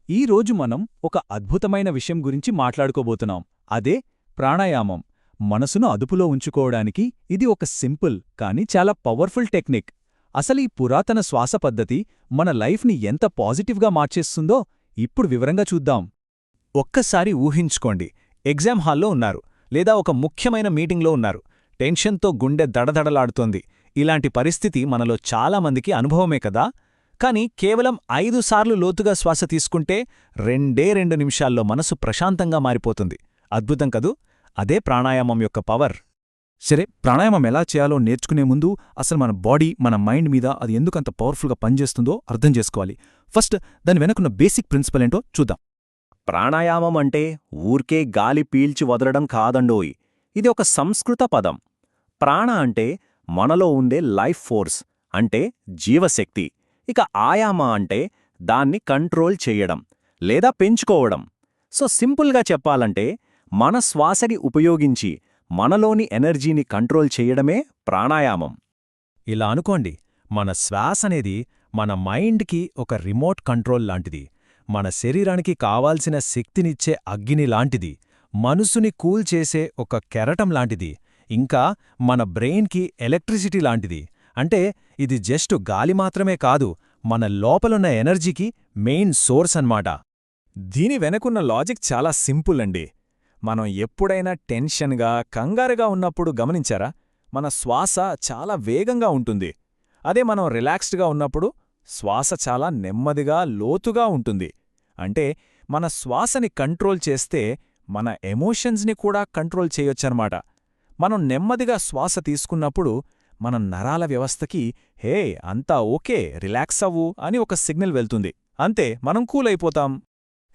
ఈరోజు మనం ఒక అద్భుతమైన విషయం గురించి మాట్లాడుకోబోతున్నాం. అదే ప్రాణాయామం. మనసును అదుపులో ఉంచుకోవడానికి ఇది ఒక సింపుల్ కానీ చాలా పవర్ఫుల్ టెక్నిక్. అసలు ఈ పురాతన శ్వాస పద్ధతి మన లైఫ్ని ఎంత పాజిటివ్గా మార్చేస్తుందో ఇప్పుడు వివరంగా చూద్దాం. ఒక్కసారి ఊహించుకోండి, ఎగ్జామ్ హాల్లో ఉన్నారు, లేదా ఒక ముఖ్యమైన మీటింగ్లో ఉన్నారు. టెన్షన్తో గుండె దడదడలాడుతోంది. ఇలాంటి పరిస్థితి మనలో చాలామందికి అనుభవమే కదా. కాని కేవలం 5 సార్లు లోతుగా శ్వాస తీసుకుంటే 2 నిమిషాల్లో మనసు ప్రశాంతంగా మారిపోతుంది. అద్భుతం కదూ! అదే ప్రాణాయామం యొక్క పవర్. సరే, ప్రాణాయామం ఎలా చేయాలో నేర్చుకునే ముందు అసలు మన బాడీ, మన మైండ్ మీద అది ఎందుకంత పవర్ఫుల్గా పనిచేస్తుందో అర్థం చేసుకోవాలి. ఫస్ట్ దాని వెనకున్న బేసిక్ ప్రిన్సిపల్ ఏంటో చూద్దాం. ప్రాణాయామం అంటే ఊర్కే గాలి పీల్చి వదలడం కాదండోయ్. ఇది ఒక సంస్కృత పదం. ప్రాణ అంటే మనలో ఉండే లైఫ్ ఫోర్స్, అంటే జీవశక్తి. ఇక ఆయామ అంటే దాన్ని కంట్రోల్ చెయ్యడం లేదా పెంచుకోవడం. సో సింపుల్గా చెప్పాలంటే మన శ్వాసని ఉపయోగించి మనలోని ఎనర్జీని కంట్రోల్ చెయ్యడమే ప్రాణాయామం. ఇలా అనుకోండి, మన శ్వాసనేది మన మైండ్కి ఒక రిమోట్ కంట్రోల్ లాంటిది. మన శరీరానికి కావాల్సిన శక్తినిచ్చే అగ్ని లాంటిది. మనసుని కూల్ చేసే ఒక కెరటం లాంటిది. ఇంకా మన బ్రెయిన్కి ఎలక్ట్రిసిటీ లాంటిది. అంటే ఇది జస్ట్ గాలి మాత్రమే కాదు, మన లోపలున్న ఎనర్జీకి మెయిన్ సోర్స్ అన్నమాట. దీని వెనకున్న లాజిక్ చాలా సింపుల్ అండి. మనం ఎప్పుడైనా టెన్షన్గా, కంగారుగా ఉన్నప్పుడు గమనించారా? మన శ్వాస చాలా వేగంగా ఉంటుంది. అదే మనం రిలాక్స్డ్గా ఉన్నప్పుడు శ్వాస చాలా నెమ్మదిగా, లోతుగా ఉంటుంది. అంటే మన శ్వాసని కంట్రోల్ చేస్తే మన ఎమోషన్స్ని కూడా కంట్రోల్ చేయొచ్చనమాట. మనం నెమ్మదిగా శ్వాస తీసుకున్నప్పుడు మన నరాల వ్యవస్థకి హే అంతా ఓకే, రిలాక్స్ అవ్వు అని ఒక సిగ్నల్ వెళ్తుంది. అంతే, మనం కూల్ అయిపోతాం.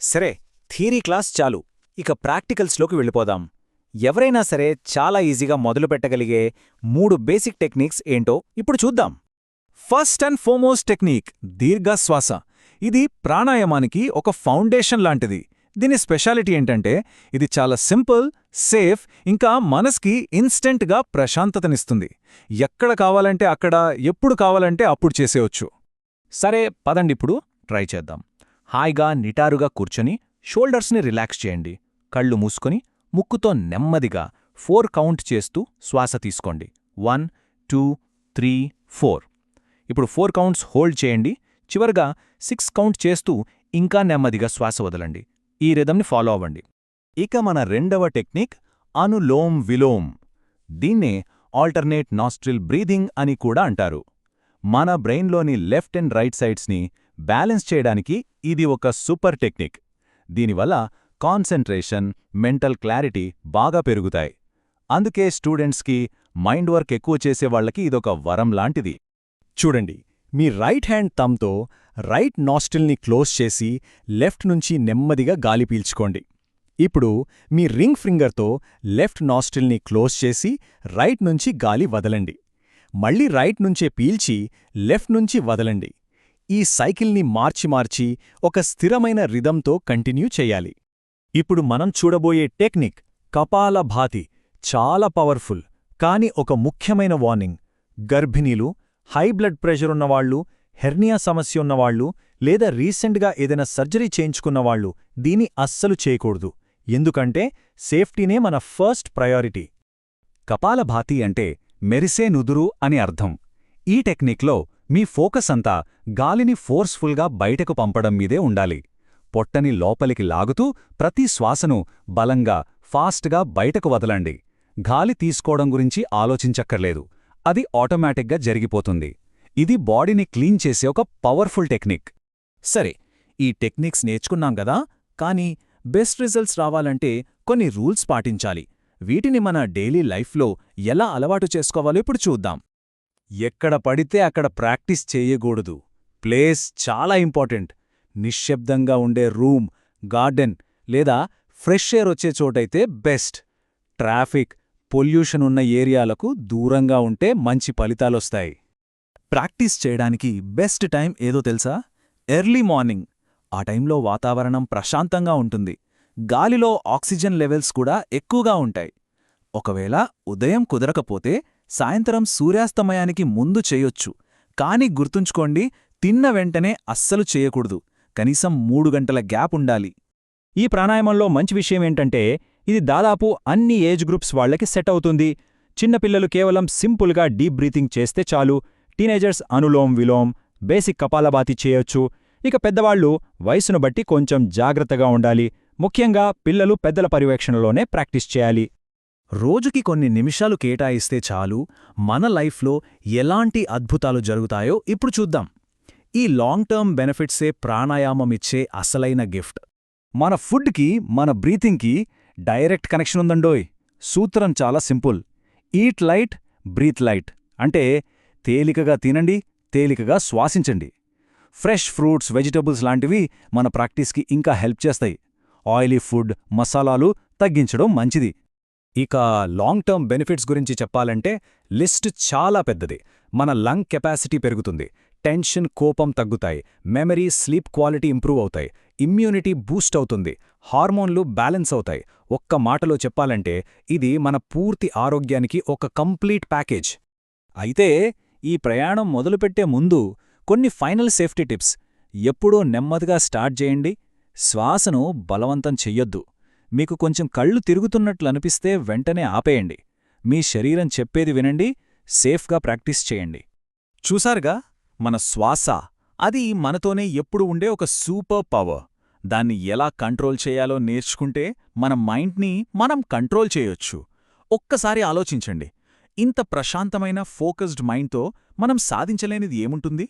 సరే, థియరీ క్లాస్ చాలు, ఇక ప్రాక్టికల్స్లోకి వెళ్ళిపోదాం. ఎవరైనా సరే చాలా ఈజీగా మొదలుపెట్టగలిగే 3 బేసిక్ టెక్నిక్స్ ఏంటో ఇప్పుడు చూద్దాం. ఫస్ట్ అండ్ ఫార్మోస్ట్ టెక్నిక్ దీర్ఘశ్వాస. ఇది ప్రాణాయామానికి ఒక ఫౌండేషన్ లాంటిది. దీని స్పెషాలిటీ ఏంటంటే ఇది చాలా సింపుల్, సేఫ్, ఇంకా మనస్కి ఇన్స్టెంట్గా ప్రశాంతతనిస్తుంది. ఎక్కడ కావాలంటే అక్కడ, ఎప్పుడు కావాలంటే అప్పుడు చేసేయొచ్చు. సరే పదండిప్పుడు ట్రై చేద్దాం. హాయిగా నిటారుగా కూర్చొని షోల్డర్స్ని రిలాక్స్ చేయండి. కళ్ళు మూసుకొని ముక్కుతో నెమ్మదిగా 4 కౌంట్ చేస్తూ శ్వాస తీసుకోండి. 1 2 3 4. ఇప్పుడు 4 కౌంట్స్ హోల్డ్ చేయండి. చివరగా 6 కౌంట్ చేస్తూ ఇంకా నెమ్మదిగా శ్వాస వదలండి. ఈ రిథంని ఫాలో అవ్వండి. ఇక మన రెండవ టెక్నిక్ అనులోమ్ విలోమ్. దీన్నే ఆల్టర్నేట్ నాస్ట్రిల్ బ్రీదింగ్ అని కూడా అంటారు. మన బ్రెయిన్లోని లెఫ్ట్ అండ్ రైట్ సైడ్స్ని బ్యాలెన్స్ చేయడానికి ఇది ఒక సూపర్ టెక్నిక్. దీనివల్ల కాన్సంట్రేషన్, మెంటల్ క్లారిటీ బాగా పెరుగుతాయి. అందుకే స్టూడెంట్స్కి, మైండ్ వర్క్ ఎక్కువ చేసేవాళ్లకి ఇదొక వరం లాంటిది. చూడండి, మీ రైట్ హ్యాండ్ థంబ్తో రైట్ నాస్ట్రిల్ని క్లోజ్ చేసి లెఫ్ట్ నుంచి నెమ్మదిగా గాలి పీల్చుకోండి. ఇప్పుడు మీ రింగ్ ఫింగర్తో లెఫ్ట్ నాస్ట్రిల్ని క్లోజ్ చేసి రైట్ నుంచి గాలి వదలండి. మళ్ళీ రైట్ నుంచే పీల్చి లెఫ్ట్ నుంచి వదలండి. ఈ సైకిల్ని మార్చి ఒక స్థిరమైన రిథంతో కంటిన్యూ చెయ్యాలి. ఇప్పుడు మనం చూడబోయే టెక్నిక్ కపాలభాతి. చాలా పవర్ఫుల్, కాని ఒక ముఖ్యమైన వార్నింగ్. గర్భిణీలు, హై బ్లడ్ ప్రెషర్ ఉన్నవాళ్లు, హెర్నియా సమస్య ఉన్నవాళ్లు, లేదా రీసెంట్గా ఏదైనా సర్జరీ చేయించుకున్నవాళ్లు దీని అస్సలు చేయకూడదు. ఎందుకంటే సేఫ్టీనే మన ఫస్ట్ ప్రయారిటీ. కపాలభాతి అంటే మెరిసే నుదురు అని అర్థం. ఈ టెక్నిక్లో మీ ఫోకస్ అంతా గాలిని ఫోర్స్ఫుల్గా బయటకు పంపడం మీదే ఉండాలి. పొట్టని లోపలికి లాగుతూ ప్రతి శ్వాసను బలంగా, ఫాస్ట్గా బయటకు వదలండి. గాలి తీసుకోవడం గురించి ఆలోచించక్కర్లేదు, అది ఆటోమేటిక్గా జరిగిపోతుంది. ఇది బాడీని క్లీన్ చేసే ఒక పవర్ఫుల్ టెక్నిక్. సరే, ఈ టెక్నిక్స్ నేర్చుకున్నాం గదా, కానీ బెస్ట్ రిజల్ట్స్ రావాలంటే కొన్ని రూల్స్ పాటించాలి. వీటిని మన డైలీ లైఫ్లో ఎలా అలవాటు చేసుకోవాలో ఇప్పుడు చూద్దాం. ఎక్కడ పడితే అక్కడ ప్రాక్టీస్ చేయకూడదు. ప్లేస్ చాలా ఇంపార్టెంట్. నిశ్శబ్దంగా ఉండే రూమ్, గార్డెన్ లేదా ఫ్రెష్ ఎయిర్ వచ్చే చోటైతే బెస్ట్. ట్రాఫిక్, పొల్యూషన్ ఉన్న ఏరియాలకు దూరంగా ఉంటే మంచి ఫలితాలొస్తాయి. ప్రాక్టీస్ చేయడానికి బెస్ట్ టైం ఏదో తెలుసా? Early morning. ఆ టైంలో వాతావరణం ప్రశాంతంగా ఉంటుంది. గాలిలో ఆక్సిజన్ లెవెల్స్ కూడా ఎక్కువగా ఉంటాయి. ఒకవేళ ఉదయం కుదరకపోతే సాయంత్రం సూర్యాస్తమయానికి ముందు చేయొచ్చు. కాని గుర్తుంచుకోండి, తిన్న వెంటనే అస్సలు చేయకూడదు. కనీసం 3 గంటల గ్యాప్ ఉండాలి. ఈ ప్రాణాయామంలో మంచి విషయం ఏంటంటే ఇది దాదాపు అన్ని ఏజ్ గ్రూప్స్ వాళ్లకి సెట్ అవుతుంది. చిన్నపిల్లలు కేవలం సింపుల్గా డీప్ బ్రీతింగ్ చేస్తే చాలు. టీనేజర్స్ అనులోమ్ విలోమ్, బేసిక్ కపాలభాతి చేయొచ్చు. ఇక పెద్దవాళ్లు వయసును బట్టి కొంచెం జాగ్రత్తగా ఉండాలి. ముఖ్యంగా పిల్లలు పెద్దల పర్యవేక్షణలోనే ప్రాక్టీస్ చేయాలి. రోజుకి కొన్ని నిమిషాలు కేటాయిస్తే చాలు, మన లైఫ్లో ఎలాంటి అద్భుతాలు జరుగుతాయో ఇప్పుడు చూద్దాం. ఈ లాంగ్ టర్మ్ బెనిఫిట్సే ప్రాణాయామమిచ్చే అసలైన గిఫ్ట్. మన ఫుడ్కి, మన బ్రీతింగ్కి డైరెక్ట్ కనెక్షన్ ఉందండోయ్. సూత్రం చాలా simple. Eat light, breathe light. అంటే తేలికగా తినండి, తేలికగా శ్వాసించండి. ఫ్రెష్ ఫ్రూట్స్, వెజిటబుల్స్ లాంటివి మన ప్రాక్టీస్కి ఇంకా హెల్ప్ చేస్తాయి. ఆయిలీ ఫుడ్, మసాలాలు తగ్గించడం మంచిది. ఇక లాంగ్ టర్మ్ బెనిఫిట్స్ గురించి చెప్పాలంటే లిస్ట్ చాలా పెద్దది. మన లంగ్ కెపాసిటీ పెరుగుతుంది, టెన్షన్, కోపం తగ్గుతాయి, మెమరీ, స్లీప్ క్వాలిటీ ఇంప్రూవ్ అవుతాయి, ఇమ్యూనిటీ బూస్ట్ అవుతుంది, హార్మోన్లు బ్యాలెన్స్ అవుతాయి. ఒక్క మాటలో చెప్పాలంటే ఇది మన పూర్తి ఆరోగ్యానికి ఒక కంప్లీట్ ప్యాకేజ్. అయితే ఈ ప్రయాణం మొదలుపెట్టే ముందు కొన్ని ఫైనల్ సేఫ్టీ టిప్స్. ఎప్పుడూ నెమ్మదిగా స్టార్ట్ చేయండి. శ్వాసను బలవంతం చెయ్యొద్దు. మీకు కొంచెం కళ్ళు తిరుగుతున్నట్లు అనిపిస్తే వెంటనే ఆపేయండి. మీ శరీరం చెప్పేది వినండి. సేఫ్గా ప్రాక్టీస్ చేయండి. చూసారుగా, మన శ్వాస అది మనతోనే ఎప్పుడు ఉండే ఒక సూపర్ పవర్. దాన్ని ఎలా కంట్రోల్ చేయాలో నేర్చుకుంటే మన మైండ్ని మనం కంట్రోల్ చేయొచ్చు. ఒక్కసారి ఆలోచించండి, ఇంత ప్రశాంతమైన ఫోకస్డ్ మైండ్తో మనం సాధించలేనిది ఏముంటుంది?